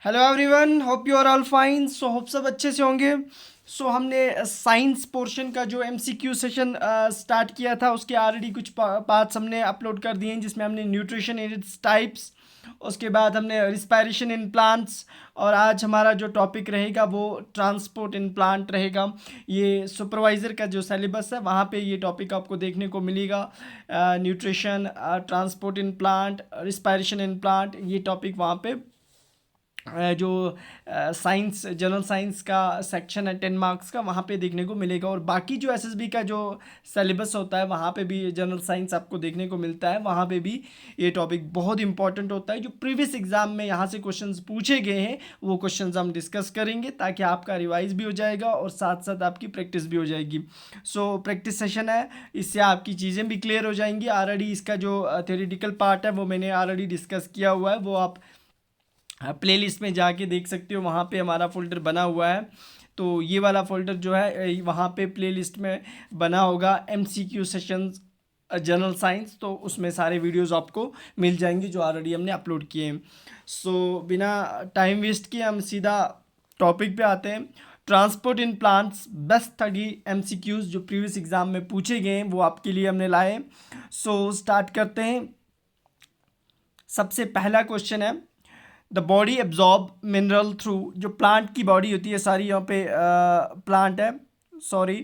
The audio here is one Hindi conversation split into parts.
Hello everyone, hope you are all fine. Hope सब अच्छे से होंगे। हमने साइंस पोर्शन का जो एमसीक्यू सेशन स्टार्ट किया था उसके ऑलरेडी कुछ पार्ट्स हमने अपलोड कर दिए हैं, जिसमें हमने न्यूट्रिशन इन इट्स टाइप्स, उसके बाद हमने रिस्पायरेशन इन प्लांट्स, और आज हमारा जो टॉपिक रहेगा वो ट्रांसपोर्ट इन प्लांट रहेगा। ये सुपरवाइज़र का जो सिलेबस है वहाँ पे ये टॉपिक आपको देखने को मिलेगा। Nutrition, transport in plant, respiration in plant, ये टॉपिक वहाँ पे जो साइंस, जनरल साइंस का सेक्शन है 10 मार्क्स का, वहाँ पे देखने को मिलेगा। और बाकी जो एसएसबी का जो सिलेबस होता है वहाँ पे भी जनरल साइंस आपको देखने को मिलता है। वहाँ पे भी ये टॉपिक बहुत इंपॉर्टेंट होता है। जो प्रीवियस एग्जाम में यहाँ से क्वेश्चंस पूछे गए हैं वो क्वेश्चंस हम डिस्कस करेंगे, ताकि आपका रिवाइज भी हो जाएगा और साथ साथ आपकी प्रैक्टिस भी हो जाएगी। प्रैक्टिस सेशन है, इससे आपकी चीज़ें भी क्लियर हो जाएंगी। ऑलरेडी इसका जो थ्योरेटिकल पार्ट है वो मैंने ऑलरेडी डिस्कस किया हुआ है, वो आप प्लेलिस्ट में जाके देख सकते हो। वहाँ पे हमारा फोल्डर बना हुआ है, तो ये वाला फोल्डर जो है वहाँ पे प्लेलिस्ट में बना होगा एमसीक्यू सेशंस जनरल साइंस, तो उसमें सारे वीडियोस आपको मिल जाएंगे जो ऑलरेडी हमने अपलोड किए हैं। बिना टाइम वेस्ट किए हम सीधा टॉपिक पे आते हैं। Transport in plants best 30 MCQs जो प्रीवियस एग्जाम में पूछे गए हैं वो आपके लिए हमने लाए। स्टार्ट करते हैं। सबसे पहला क्वेश्चन है, the body absorb mineral through. जो प्लांट की बॉडी होती है, सारी यहाँ पे प्लांट है, सॉरी,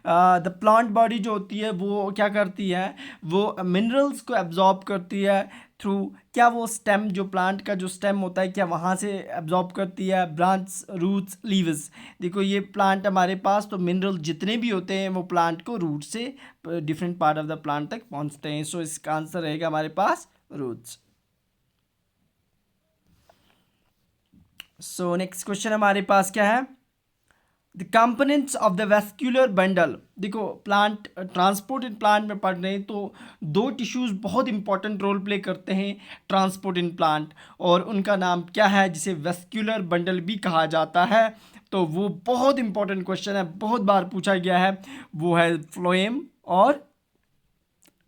द प्लांट बॉडी जो होती है वो क्या करती है, वो मिनरल्स को एब्जॉर्ब करती है थ्रू। क्या वो स्टेम, जो प्लांट का जो स्टेम होता है, क्या वहाँ से एब्जॉर्ब करती है, ब्रांच, रूट्स, लीव्स। देखो ये प्लांट हमारे पास, तो मिनरल जितने भी होते हैं वो प्लांट को रूट से different part of the plant तक पहुँचते हैं। इसका आंसर रहेगा हमारे पास रूट्स। नेक्स्ट क्वेश्चन हमारे पास क्या है, the components of the vascular bundle. देखो प्लांट, ट्रांसपोर्ट इन प्लांट में पढ़ रहे हैं तो दो टिश्यूज बहुत इंपॉर्टेंट रोल प्ले करते हैं ट्रांसपोर्ट इन प्लांट, और उनका नाम क्या है, जिसे वेस्क्यूलर बंडल भी कहा जाता है। तो वो बहुत इंपॉर्टेंट क्वेश्चन है, बहुत बार पूछा गया है। वो है फ्लोएम और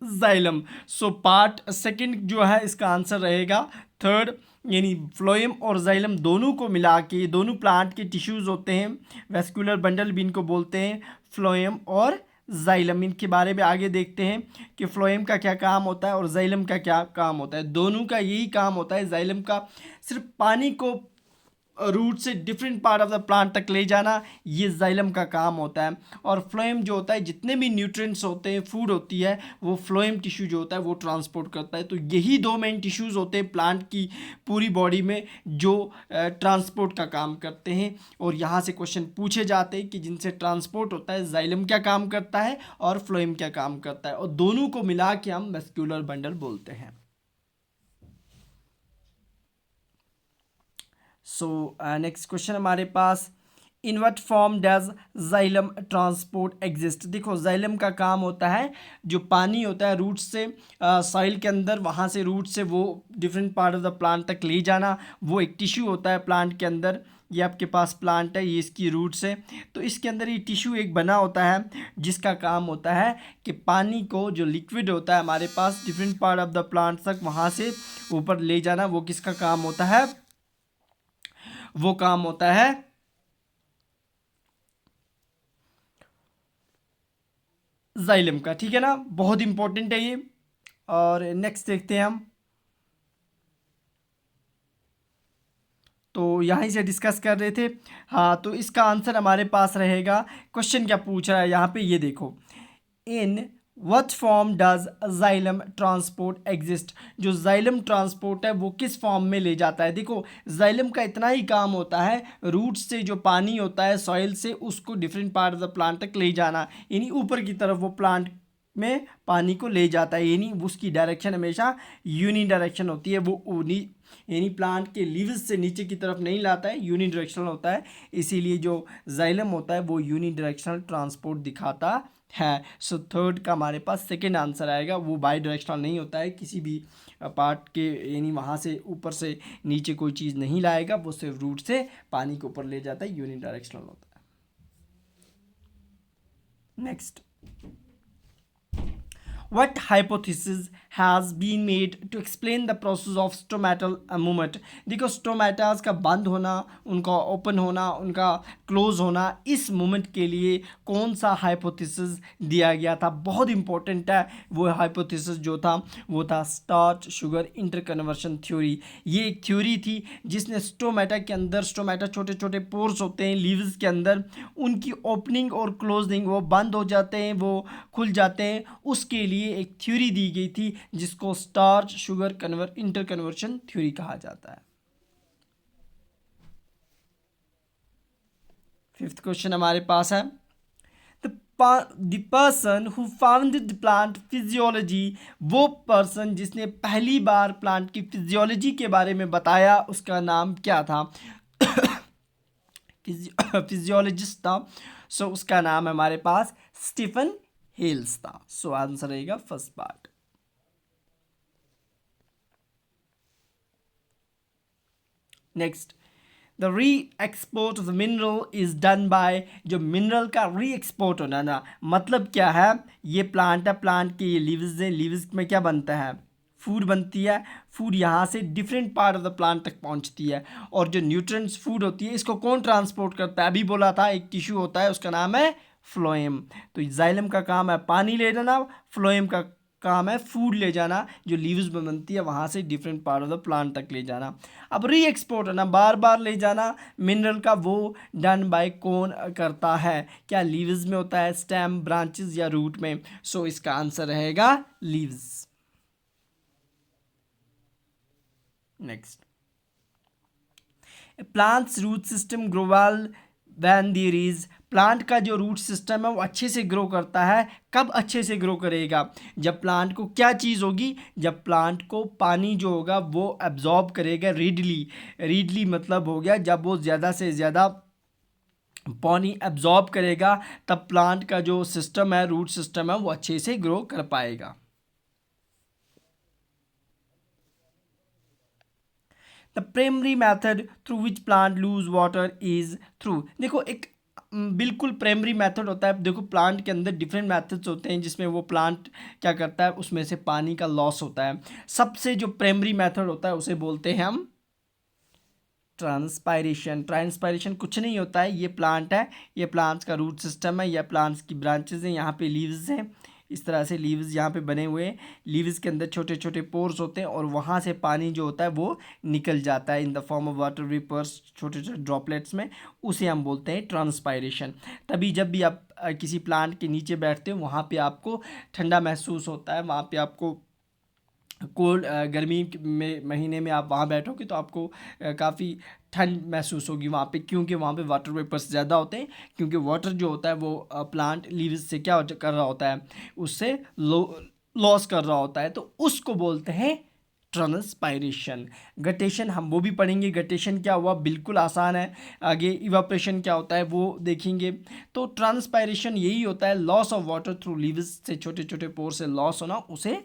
जाइलम। पार्ट सेकंड जो है इसका आंसर रहेगा थर्ड, यानी फ्लोएम और जाइलम दोनों को मिला के, ये दोनों प्लांट के टिश्यूज़ होते हैं, वेस्कुलर बंडल भी इनको बोलते हैं, फ्लोएम और जाइलम। इनके बारे में आगे देखते हैं कि फ्लोएम का क्या काम होता है और जाइलम का क्या काम होता है। दोनों का यही काम होता है। जाइलम का सिर्फ पानी को रूट से different part of the plant तक ले जाना, ये जाइलम का काम होता है। और फ्लोएम जो होता है, जितने भी न्यूट्रिएंट्स होते हैं, फूड होती है, वो फ्लोएम टिश्यू जो होता है वो ट्रांसपोर्ट करता है। तो यही दो मेन टिश्यूज़ होते हैं प्लांट की पूरी बॉडी में जो ट्रांसपोर्ट का काम करते हैं। और यहाँ से क्वेश्चन पूछे जाते हैं कि जिनसे ट्रांसपोर्ट होता है, जाइलम क्या काम करता है और फ्लोएम क्या काम करता है, और दोनों को मिला के हम वेस्क्यूलर बंडल बोलते हैं। नेक्स्ट क्वेश्चन हमारे पास, in what form does xylem transport exist. देखो जाइलम का काम होता है, जो पानी होता है रूट से सॉइल के अंदर, वहाँ से रूट से वो different part of the plant तक ले जाना। वो एक टिश्यू होता है प्लांट के अंदर। ये आपके पास प्लांट है, ये इसकी रूट्स है, तो इसके अंदर ये टिश्यू एक बना होता है जिसका काम होता है कि पानी को, जो लिक्विड होता है हमारे पास, different part of the plant तक वहाँ से ऊपर ले जाना। वो किसका काम होता है, वो काम होता है जाइलम का। ठीक है ना, बहुत इंपॉर्टेंट है ये। और नेक्स्ट देखते हैं हम, तो यहीं से डिस्कस कर रहे थे। हाँ, तो इसका आंसर हमारे पास रहेगा, क्वेश्चन क्या पूछ रहा है यहाँ पे, ये देखो, इन what form does xylem transport exist. जो जाइलम ट्रांसपोर्ट है वो किस फॉर्म में ले जाता है। देखो जाइलम का इतना ही काम होता है, रूट से जो पानी होता है सॉइल से, उसको different part of the plant तक ले जाना, यानी ऊपर की तरफ वो प्लांट में पानी को ले जाता है, यानी उसकी डायरेक्शन हमेशा यूनि डायरेक्शन होती है। वो यानी प्लांट के लीव्स से नीचे की तरफ नहीं लाता है, यूनि डायरेक्शनल होता है। इसीलिए जो जाइलम होता है वो यूनि डायरेक्शनल ट्रांसपोर्ट दिखाता है। थर्ड का हमारे पास सेकेंड आंसर आएगा। वो बाई डायरेक्शनल नहीं होता है, किसी भी पार्ट के, यानी वहाँ से ऊपर से नीचे कोई चीज़ नहीं लाएगा, वो सिर्फ रूट से पानी को ऊपर ले जाता है, यूनि डायरेक्शनल होता है। Next, what hypothesis has been made to explain the process of stomatal movement? देखो स्टोमेटास का बंद होना, उनका ओपन होना, उनका क्लोज होना, इस मूवमेंट के लिए कौन सा हाइपोथेसिस दिया गया था? बहुत इंपॉर्टेंट है। वो हाइपोथेसिस जो था वो था स्टार्च शुगर इंटरकन्वर्शन थ्योरी। ये एक थ्योरी थी जिसने स्टोमेटा के अंदर, स्टोमेटा छोटे छोटे पोर्स होते हैं लीव्स के अंदर, उनकी ओपनिंग और क्लोजिंग, वो बंद हो जाते हैं, वो खुल जाते हैं, उसके लिए एक थ्योरी दी गई थी जिसको स्टार्च शुगर इंटरकन्वर्शन थ्योरी कहा जाता है। फिफ्थ क्वेश्चन हमारे पास है, the person who founded the plant physiology, वो पर्सन जिसने पहली बार प्लांट की फिजियोलॉजी के बारे में बताया, उसका नाम क्या था? फिजियोलॉजिस्ट था। सो उसका नाम है हमारे पास स्टीफन हेल्स था। सो आंसर रहेगा फर्स्ट पार्ट। नेक्स्ट, द री export of the mineral is done by, जो मिनरल का री एक्सपोर्ट होना ना, मतलब क्या है? ये प्लांट है, प्लांट के ये लीव्स हैं, लीव्स में क्या बनता है? फूड बनती है। फूड यहाँ से different part of the plant तक पहुँचती है, और जो न्यूट्रिएंट्स फूड होती है इसको कौन ट्रांसपोर्ट करता है? अभी बोला था एक टिश्यू होता है, उसका नाम है फ्लोएम। तो जाइलम का काम है पानी ले जाना, फ्लोएम का काम है फूड ले जाना, जो लीव्स में बनती है वहाँ से different part of the plant तक ले जाना। अब री एक्सपोर्ट है ना, बार बार ले जाना मिनरल का, वो डन बाय कौन करता है? क्या लीव्स में होता है, स्टेम, ब्रांचेस या रूट में? सो इसका आंसर रहेगा leaves. Next, plants root system grow well when there is, plant का जो रूट सिस्टम है वो अच्छे से ग्रो करता है। कब अच्छे से ग्रो करेगा? जब प्लांट को क्या चीज़ होगी? जब प्लांट को पानी जो होगा वो एब्जॉर्ब करेगा रीडली। रीडली मतलब हो गया जब वो ज़्यादा से ज़्यादा पानी एब्जॉर्ब करेगा, तब प्लांट का जो सिस्टम है, रूट सिस्टम है, वो अच्छे से ग्रो कर पाएगा। The primary method through which plant loose water is through, देखो एक बिल्कुल प्राइमरी मेथड होता है। देखो प्लांट के अंदर डिफरेंट मेथड्स होते हैं जिसमें वो प्लांट क्या करता है, उसमें से पानी का लॉस होता है। सबसे जो प्राइमरी मेथड होता है उसे बोलते हैं हम ट्रांसपायरेशन। ट्रांसपायरेशन कुछ नहीं होता है, ये प्लांट है, ये प्लांट्स का रूट सिस्टम है, या प्लांट्स की ब्रांचेज हैं, यहाँ पे लीव्स हैं, इस तरह से लीव्स यहाँ पे बने हुए हैं। लीव्स के अंदर छोटे छोटे पोर्स होते हैं और वहाँ से पानी जो होता है वो निकल जाता है in the form of water vapours, छोटे छोटे ड्रॉपलेट्स में, उसे हम बोलते हैं ट्रांसपायरेशन। तभी जब भी आप किसी प्लांट के नीचे बैठते हो वहाँ पे आपको ठंडा महसूस होता है, वहाँ पे आपको कोल्ड, गर्मी में महीने में आप वहाँ बैठोगे तो आपको काफ़ी ठंड महसूस होगी वहाँ पे, क्योंकि वहाँ पे वाटर वेपर्स ज़्यादा होते हैं, क्योंकि वाटर जो होता है वो प्लांट लीव्स से क्या कर रहा होता है, उससे लॉस कर रहा होता है, तो उसको बोलते हैं ट्रांसपायरेशन। गटेशन हम वो भी पढ़ेंगे, गटेशन क्या हुआ, बिल्कुल आसान है। आगे इवापोरेशन क्या होता है वो देखेंगे। तो ट्रांसपायरेशन यही होता है, loss of water through leaves से, छोटे छोटे पोर से लॉस होना, उसे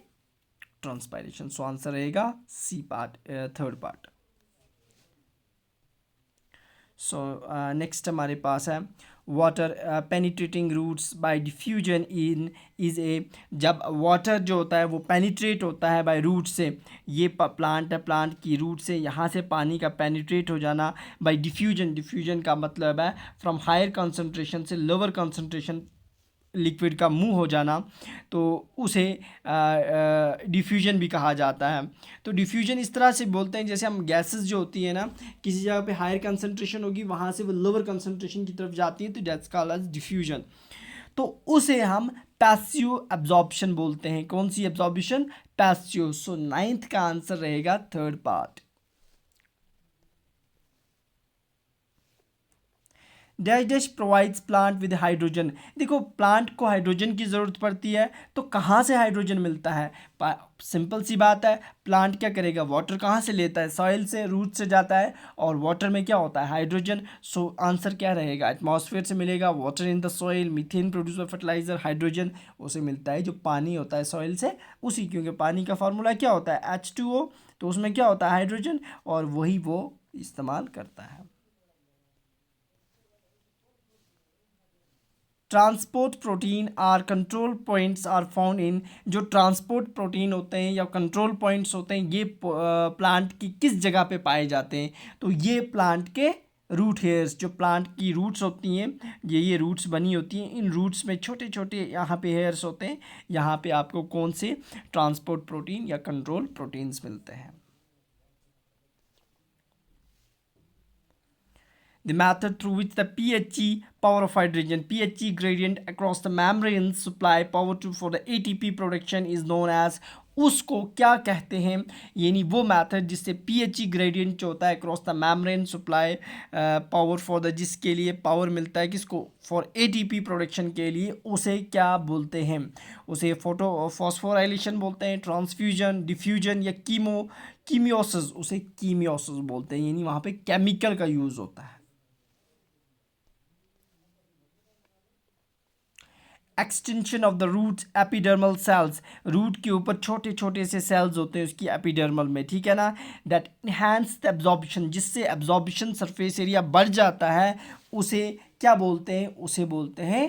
ट्रांसपायरेशन। सो आंसर रहेगा C part, third part. So next हमारे पास है water penetrating roots by diffusion in is a, जब वाटर जो होता है वो पेनिट्रेट होता है बाय रूट से, ये प्लांट है, प्लांट की रूट से यहाँ से पानी का पेनिट्रेट हो जाना बाय डिफ्यूजन। डिफ्यूजन का मतलब है फ्रॉम हायर कंसंट्रेशन से लोअर कंसंट्रेशन लिक्विड का मूव हो जाना, तो उसे डिफ्यूजन भी कहा जाता है। तो डिफ्यूजन इस तरह से बोलते हैं जैसे हम गैसेस जो होती है ना, किसी जगह पे हायर कंसंट्रेशन होगी, वहाँ से वो लोअर कंसंट्रेशन की तरफ जाती है, तो दैट्स कॉल्ड एज डिफ्यूजन। तो उसे हम पैसिव एब्जॉर्प्शन बोलते हैं। कौन सी एब्जॉर्प्शन? पैसिव। सो नाइन्थ का आंसर रहेगा third part. Dash dash provides plant with hydrogen, देखो प्लांट को हाइड्रोजन की ज़रूरत पड़ती है, तो कहाँ से हाइड्रोजन मिलता है? सिंपल सी बात है, प्लांट क्या करेगा, वाटर कहाँ से लेता है? सॉइल से, रूट से जाता है, और वाटर में क्या होता है? हाइड्रोजन। सो आंसर क्या रहेगा? एटमॉस्फेयर से मिलेगा, water in the soil, methane produce by fertiliser, hydrogen उसे मिलता है जो पानी होता है सॉइल से, उसी, क्योंकि पानी का फार्मूला क्या होता है? H2O, तो उसमें क्या होता है? हाइड्रोजन, और वही वो इस्तेमाल करता है। Transport protein are control points are found in, जो ट्रांसपोर्ट प्रोटीन होते हैं या कंट्रोल पॉइंट्स होते हैं ये प्लांट की किस जगह पे पाए जाते हैं? तो ये प्लांट के रूट हेयर्स, जो प्लांट की रूट्स होती हैं, ये रूट्स बनी होती हैं, इन रूट्स में छोटे छोटे यहाँ पे हेयर्स होते हैं, यहाँ पे आपको कौन से ट्रांसपोर्ट प्रोटीन या कंट्रोल प्रोटीन्स मिलते हैं। The method through which the pHe power of hydrogen pHe gradient across the membrane supply power to for the ATP production is known as, उसको क्या कहते हैं? यानी वो मेथड जिससे pHe ग्रेडियंट जो होता है across the membrane supply power for the, जिसके लिए पावर मिलता है किसको? फॉर ATP प्रोडक्शन के लिए, उसे क्या बोलते हैं? उसे फोटो फॉस्फोराइलेशन बोलते हैं, ट्रांसफ्यूजन, डिफ्यूजन या कीमियोसिस, उसे कीमियोसिस बोलते हैं। यानी वहाँ पे केमिकल का यूज़ होता है। Extension of the root epidermal cells, root के ऊपर छोटे छोटे से सेल्स होते हैं उसकी एपिडर्मल में, ठीक है ना। दैट इन्हांस द एब्जॉर्प्शन, जिससे एब्जॉर्प्शन सरफेस एरिया बढ़ जाता है, उसे क्या बोलते हैं? उसे बोलते हैं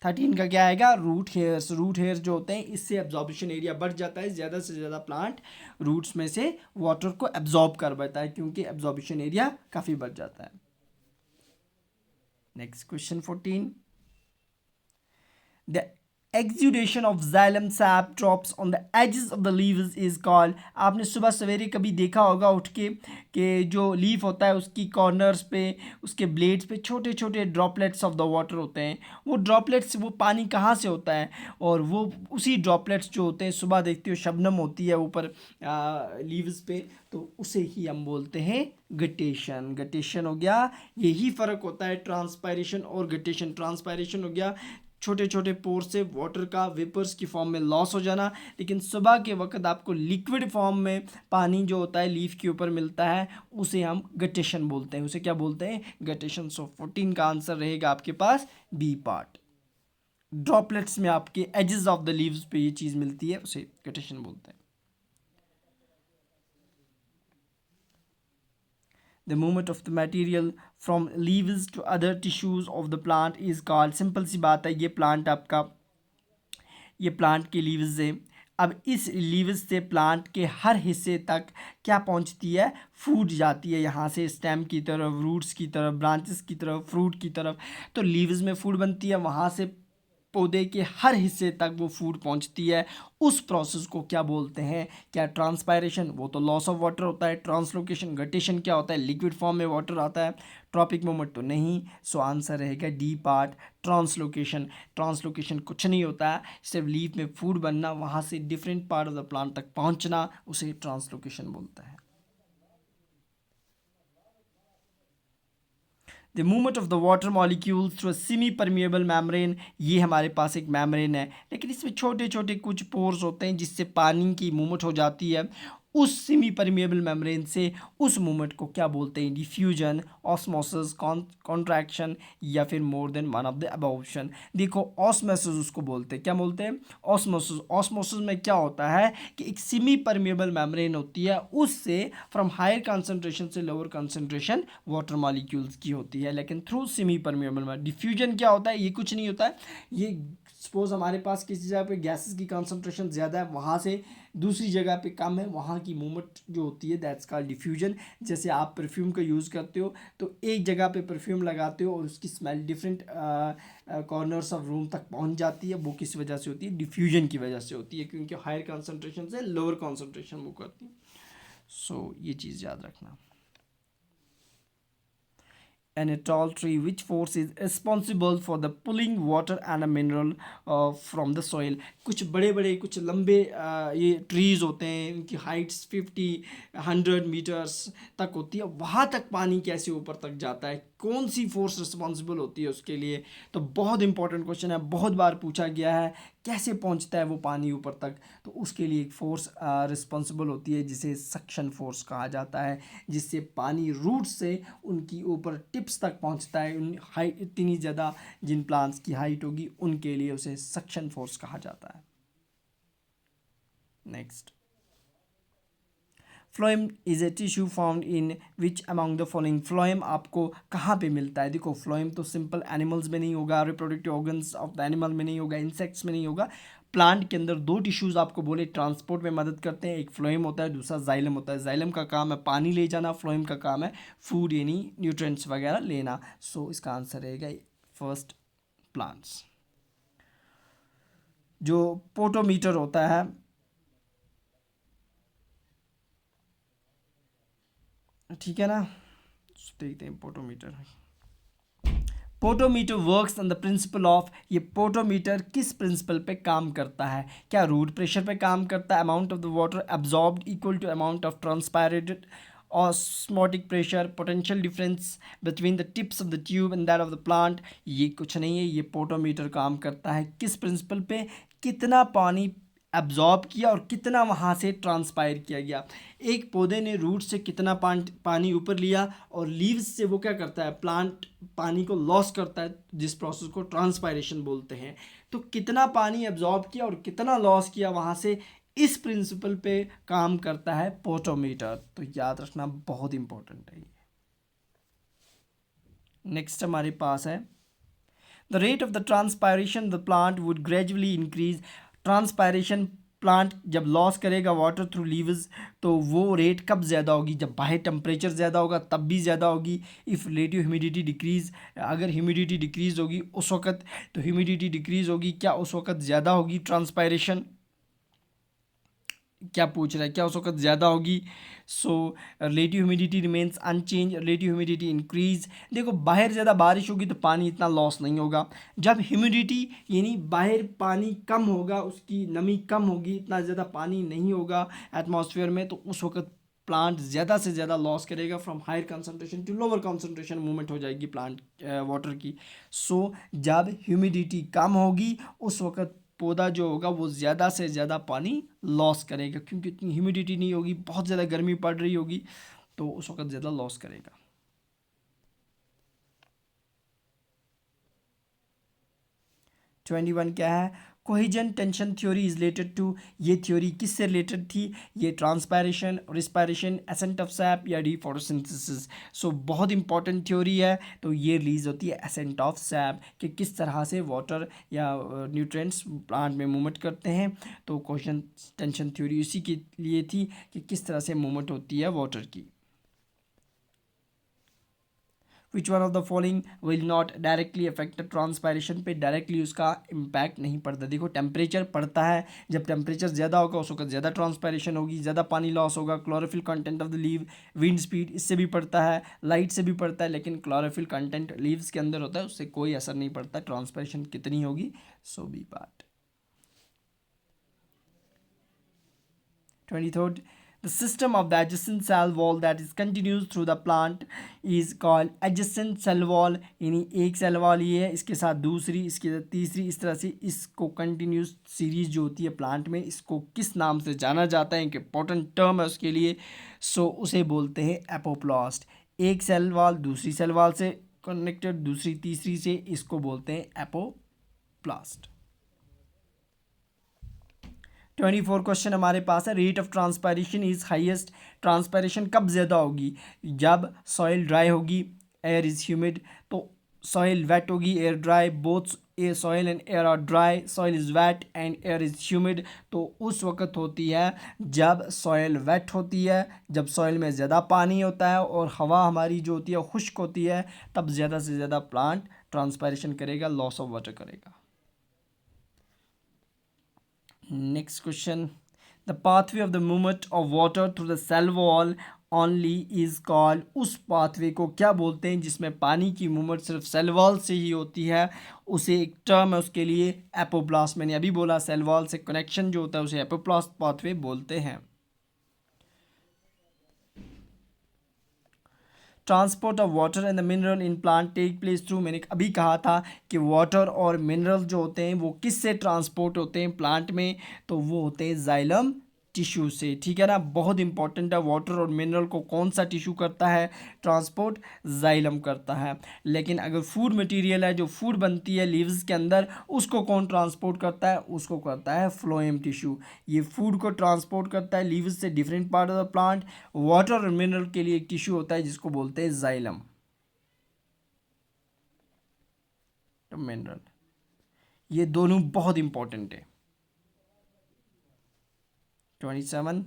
13 का क्या आएगा? Root hairs. रूट हेयर्स जो होते हैं इससे एब्जॉर्प्शन एरिया बढ़ जाता है, ज़्यादा से ज़्यादा प्लांट रूट्स में से वाटर को एब्जॉर्ब कर पाता है क्योंकि एब्जॉर्प्शन एरिया काफ़ी बढ़ जाता है। Next question 14, the exudation of xylem sap drops on the edges of the leaves is called, आपने सुबह सवेरे कभी देखा होगा उठ के कि जो लीफ होता है उसकी कॉर्नर्स पे, उसके ब्लेड्स पे छोटे छोटे ड्रॉपलेट्स ऑफ द वाटर होते हैं। वो ड्रॉपलेट्स, वो पानी कहाँ से होता है? और वो उसी ड्रॉपलेट्स जो होते हैं, सुबह देखते हो शबनम होती है ऊपर लीव्स पे, तो उसे ही हम बोलते हैं गटेशन। गटेशन हो गया, यही फ़र्क होता है ट्रांसपायरेशन और गटेशन। ट्रांसपायरेशन हो गया छोटे छोटे पोर से वाटर का वेपर्स की फॉर्म में लॉस हो जाना, लेकिन सुबह के वक्त आपको लिक्विड फॉर्म में पानी जो होता है लीफ के ऊपर मिलता है, उसे हम गटेशन बोलते हैं। उसे क्या बोलते हैं? गटेशन। सो 14 का आंसर रहेगा आपके पास बी पार्ट। ड्रॉपलेट्स में आपके एजेस ऑफ द लीव्स पे ये चीज़ मिलती है, उसे गटेशन बोलते हैं। The movement of the material from leaves to other tissues of the plant is called, simple सी बात है, ये प्लांट आपका, ये प्लांट के लीव्स है। अब इस लीव्स से प्लांट के हर हिस्से तक क्या पहुंचती है? फूड जाती है, यहाँ से स्टेम की तरफ, रूट्स की तरफ, ब्रांचेस की तरफ, फ्रूट की तरफ। तो लीव्स में फूड बनती है, वहाँ से पौधे के हर हिस्से तक वो फूड पहुंचती है। उस प्रोसेस को क्या बोलते हैं? क्या ट्रांसपायरेशन? वो तो लॉस ऑफ वाटर होता है। ट्रांसलोकेशन, गटेशन क्या होता है? लिक्विड फॉर्म में वाटर आता है। ट्रॉपिक मूवमेंट तो नहीं। सो आंसर रहेगा डी पार्ट, ट्रांसलोकेशन। ट्रांसलोकेशन कुछ नहीं होता है, सिर्फ लीफ में फूड बनना, वहाँ से different part of the plant तक पहुँचना, उसे ट्रांसलोकेशन बोलता है। The movement of the water molecules through semi permeable membrane, ये हमारे पास एक मेम्ब्रेन है, लेकिन इसमें छोटे छोटे कुछ पोर्स होते हैं जिससे पानी की मूवमेंट हो जाती है। उस सेमी परमिएबल मेम्ब्रेन से उस मूवमेंट को क्या बोलते हैं? डिफ्यूजन, ऑस्मोसिस, कॉन्ट्रैक्शन या फिर more than one of the above option. देखो ऑस्मोसिस उसको बोलते हैं, क्या बोलते हैं? ऑस्मोसिस। ऑस्मोसिस में क्या होता है कि एक सेमी परमिएबल मेम्ब्रेन होती है, उससे फ्रॉम हायर कंसंट्रेशन से लोअर कंसंट्रेशन वाटर मॉलिक्यूल्स की होती है, लेकिन थ्रू सेमी परमिएबल में। डिफ्यूजन क्या होता है? ये कुछ नहीं होता है, ये सपोज हमारे पास किसी जगह पे गैसेस की कंसंट्रेशन ज़्यादा है, वहाँ से दूसरी जगह पे कम है, वहाँ की मूवमेंट जो होती है दैट्स कॉल्ड डिफ्यूजन। जैसे आप परफ्यूम का यूज़ करते हो तो एक जगह पे परफ्यूम लगाते हो और उसकी smell different corners of room तक पहुँच जाती है, वो किस वजह से होती है? डिफ्यूजन की वजह से होती है, क्योंकि हायर कंसंट्रेशन से लोअर कंसंट्रेशन मूव करती है। सो ये चीज़ याद रखना। And a tall tree, which force is responsible for the pulling water and a mineral from the soil? कुछ बड़े बड़े कुछ लंबे ये ट्रीज़ होते हैं, इनकी हाइट्स 50-100 मीटर्स तक होती है, वहाँ तक पानी कैसे ऊपर तक जाता है? कौन सी फोर्स रिस्पॉन्सिबल होती है उसके लिए? तो बहुत इंपॉर्टेंट क्वेश्चन है, बहुत बार पूछा गया है, कैसे पहुँचता है वो पानी ऊपर तक? तो उसके लिए एक फोर्स रिस्पॉन्सिबल होती है जिसे सक्शन फोर्स कहा जाता है, जिससे पानी रूट से उनकी ऊपर टिप्स तक पहुंचता है। उन हाइट इतनी ज़्यादा जिन प्लांट्स की हाइट होगी उनके लिए उसे सक्शन फोर्स कहा जाता है। Next, phloem is a tissue found in which among the following. Phloem आपको कहाँ पे मिलता है? देखो फ्लोएम तो सिंपल एनिमल्स में नहीं होगा, reproductive organs of the animal में नहीं होगा, इंसेक्ट्स में नहीं होगा। प्लांट के अंदर दो टिश्यूज आपको बोले ट्रांसपोर्ट में मदद करते हैं, एक फ्लोएम होता है, दूसरा जाइलम होता है। जाइलम का काम है पानी ले जाना, फ्लोएम का काम है फूड यानी न्यूट्रिएंट्स वगैरह लेना। सो इसका आंसर रहेगा फर्स्ट, प्लांट्स। जो पोटोमीटर होता है, ठीक है ना, देखते हैं potometer. Potometer works on the principle of, ये पोटोमीटर किस प्रिंसिपल पे काम करता है? क्या रूट प्रेशर पे काम करता है? Amount of the water absorbed equal to amount of transpirated, osmotic pressure, potential difference between the tips of the tube and that of the plant. ये कुछ नहीं है, ये पोटोमीटर काम करता है किस प्रिंसिपल पे? कितना पानी एब्जॉर्ब किया और कितना वहाँ से ट्रांसपायर किया गया। एक पौधे ने रूट से कितना पानी ऊपर लिया और लीव्स से वो क्या करता है, प्लांट पानी को लॉस करता है, जिस प्रोसेस को ट्रांसपायरेशन बोलते हैं। तो कितना पानी एब्जॉर्ब किया और कितना लॉस किया वहाँ से, इस प्रिंसिपल पे काम करता है पोटोमीटर। तो याद रखना बहुत इंपॉर्टेंट है ये। नेक्स्ट हमारे पास है the rate of the transpiration the plant would gradually increase. Transpiration plant जब लॉस करेगा वाटर थ्रू लीव्स, तो वो रेट कब ज़्यादा होगी? जब बाहर टेम्परेचर ज़्यादा होगा तब भी ज़्यादा होगी। इफ़ रिलेटिव ह्यूमिडिटी डिक्रीज़, अगर ह्यूमिडिटी डिक्रीज़ होगी उस वक्त, तो ह्यूमिडिटी डिक्रीज़ होगी, क्या उस वक्त ज़्यादा होगी ट्रांसपायरेशन? क्या पूछ रहा है, क्या उस वक्त ज़्यादा होगी? So relative humidity remains unchange, relative humidity increase. देखो बाहर ज़्यादा बारिश होगी तो पानी इतना लॉस नहीं होगा। जब ह्यूमिडिटी यानी बाहर पानी कम होगा, उसकी नमी कम होगी, इतना ज़्यादा पानी नहीं होगा एटमॉस्फेयर में, तो उस वक्त प्लांट ज़्यादा से ज़्यादा लॉस करेगा। From higher concentration to lower concentration movement हो जाएगी प्लांट वाटर की। सो जब ह्यूमिडिटी कम होगी उस वक्त पौधा जो होगा वो ज़्यादा से ज़्यादा पानी लॉस करेगा, क्योंकि इतनी ह्यूमिडिटी नहीं होगी, बहुत ज़्यादा गर्मी पड़ रही होगी, तो उस वक्त ज़्यादा लॉस करेगा। 21 क्या है? Cohesion tension theory is related to, ये थ्योरी किससे रिलेटेड थी? ये transpiration, respiration, ascent of sap या डी फोटोसिंथेसिस। सो बहुत इंपॉर्टेंट थ्योरी है। तो ये रिलीज होती है एसेंट ऑफ सैप, कि किस तरह से वाटर या न्यूट्रिएंट्स प्लांट में मूवमेंट करते हैं। तो कोहेजन टेंशन थ्योरी इसी के लिए थी कि किस तरह से मूवमेंट होती है वाटर की। Which one of the following will not directly affect the transpiration पे डायरेक्टली उसका इम्पैक्ट नहीं पड़ता। देखो टेम्परेचर पड़ता है, जब टेम्परेचर ज़्यादा होगा उस वक्त ज़्यादा ट्रांसपायरेशन होगी, ज़्यादा पानी लॉस होगा। Chlorophyll content of the leave, wind speed, इससे भी पड़ता है, लाइट से भी पड़ता है, लेकिन क्लोरोफिल कंटेंट लीव्स के अंदर होता है, उससे कोई असर नहीं पड़ता ट्रांसपायरेशन कितनी होगी। So B part. 23rd, the system of the adjacent cell wall that is continuous through the plant is called adjacent cell wall। यानी एक सेल वॉल ये है, इसके साथ दूसरी, इसके साथ तीसरी, इस तरह से इसको कंटिन्यूस सीरीज जो होती है प्लांट में, इसको किस नाम से जाना जाता है? एक इंपॉर्टेंट टर्म है उसके लिए। सो उसे बोलते हैं एपोप्लास्ट। एक सेल वॉल दूसरी सेल वॉल से कनेक्टेड, दूसरी तीसरी से, इसको बोलते हैं एपोप्लास्ट। 24 क्वेश्चन हमारे पास है, rate of transpiration is highest. Transpiration कब ज़्यादा होगी? जब सॉइल ड्राई होगी, एयर इज़ ह्यूमिड। तो सॉइल वेट होगी, air dry, both soil and air are dry, soil is wet and air is humid. तो उस वक्त होती है जब सॉइल वेट होती है, जब सॉइल में ज़्यादा पानी होता है और हवा हमारी जो होती है खुश्क होती है, तब ज़्यादा से ज़्यादा प्लांट ट्रांसपायरेशन करेगा, लॉस ऑफ वाटर करेगा। Next question, the pathway of the movement of water through the cell wall only is called, उस पाथवे को क्या बोलते हैं जिसमें पानी की मूवमेंट सिर्फ सेल वॉल से ही होती है? उसे एक टर्म है उसके लिए, एपोप्लास्ट। मैंने अभी बोला सेल वॉल से कनेक्शन जो होता है उसे एपोप्लास्ट पाथवे बोलते हैं। Transport of water and the mineral in plant take place through, मैंने अभी कहा था कि वाटर और मिनरल जो होते हैं वो किससे ट्रांसपोर्ट होते हैं प्लांट में? तो वो होते हैं जाइलम टिश्यू से, ठीक है ना। बहुत इंपॉर्टेंट है, वाटर और मिनरल को कौन सा टिश्यू करता है ट्रांसपोर्ट, जाइलम करता है। लेकिन अगर फूड मटेरियल है, जो फूड बनती है लीव्स के अंदर, उसको कौन ट्रांसपोर्ट करता है, उसको करता है फ्लोएम टिश्यू। ये फूड को ट्रांसपोर्ट करता है लीव्स से different part of the plant. Water और मिनरल के लिए एक टिश्यू होता है जिसको बोलते हैं जाइलम, तो मिनरल, ये दोनों बहुत इंपॉर्टेंट है। 27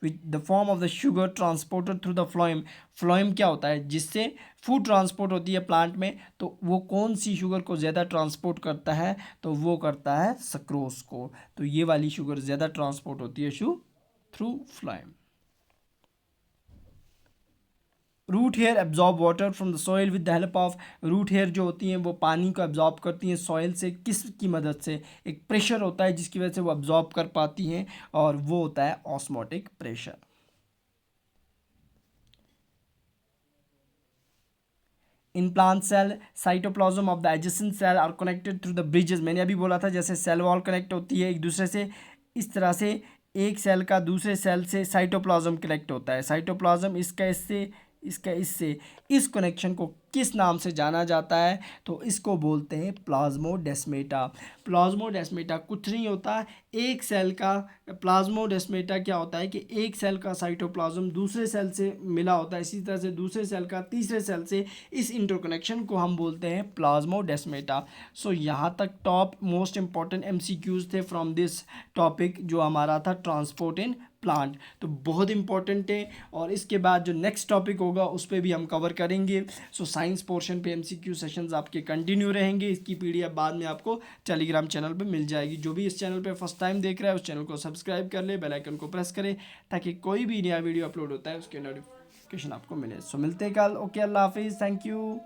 which the form of the sugar transported through the phloem. Phloem क्या होता है, जिससे फूड ट्रांसपोर्ट होती है प्लांट में, तो वो कौन सी शुगर को ज़्यादा ट्रांसपोर्ट करता है, तो वो करता है सक्रोज को। तो ये वाली शुगर ज़्यादा ट्रांसपोर्ट होती है through phloem. Root hair absorb water from the soil with the help of, root hair जो होती हैं वो पानी को एब्जॉर्ब करती हैं सॉइल से, किस की मदद से, एक प्रेशर होता है जिसकी वजह से वो एब्जॉर्ब कर पाती हैं, और वो होता है osmotic pressure. In plant cell cytoplasm of the adjacent cell are connected through the bridges. मैंने अभी बोला था जैसे सेल वॉल कनेक्ट होती है एक दूसरे से, इस तरह से एक सेल का दूसरे सेल से साइटोप्लाज्म कनेक्ट होता है। साइटोप्लाज्म इसका इससे, इसका इससे, इस कनेक्शन को किस नाम से जाना जाता है, तो इसको बोलते हैं प्लाज्मोडेस्मेटा। प्लाज्मोडेस्मेटा कुछ नहीं होता, एक सेल का प्लाज्मोडेस्मेटा क्या होता है कि एक सेल का साइटोप्लाज्म दूसरे सेल से मिला होता है, इसी तरह से दूसरे सेल का तीसरे सेल से, इस इंटरकनेक्शन को हम बोलते हैं प्लाज्मोडेस्मेटा। सो यहाँ तक टॉप मोस्ट इंपॉर्टेंट एमसीक्यूज थे फ्रॉम दिस टॉपिक, जो हमारा था ट्रांसपोर्ट इन प्लांट, तो बहुत इंपॉर्टेंट है। और इसके बाद जो नेक्स्ट टॉपिक होगा उस पर भी हम कवर करेंगे। सो साइंस पोर्शन पे एमसीक्यू सेशंस आपके कंटिन्यू रहेंगे। इसकी पीडीएफ बाद में आपको टेलीग्राम चैनल पे मिल जाएगी। जो भी इस चैनल पे फर्स्ट टाइम देख रहा है उस चैनल को सब्सक्राइब कर ले, बेल आइकन को प्रेस करें, ताकि कोई भी नया वीडियो अपलोड होता है उसके नोटिफिकेशन आपको मिले। सो मिलते हैं कल। ओके, अल्लाह हाफिज़, थैंक यू।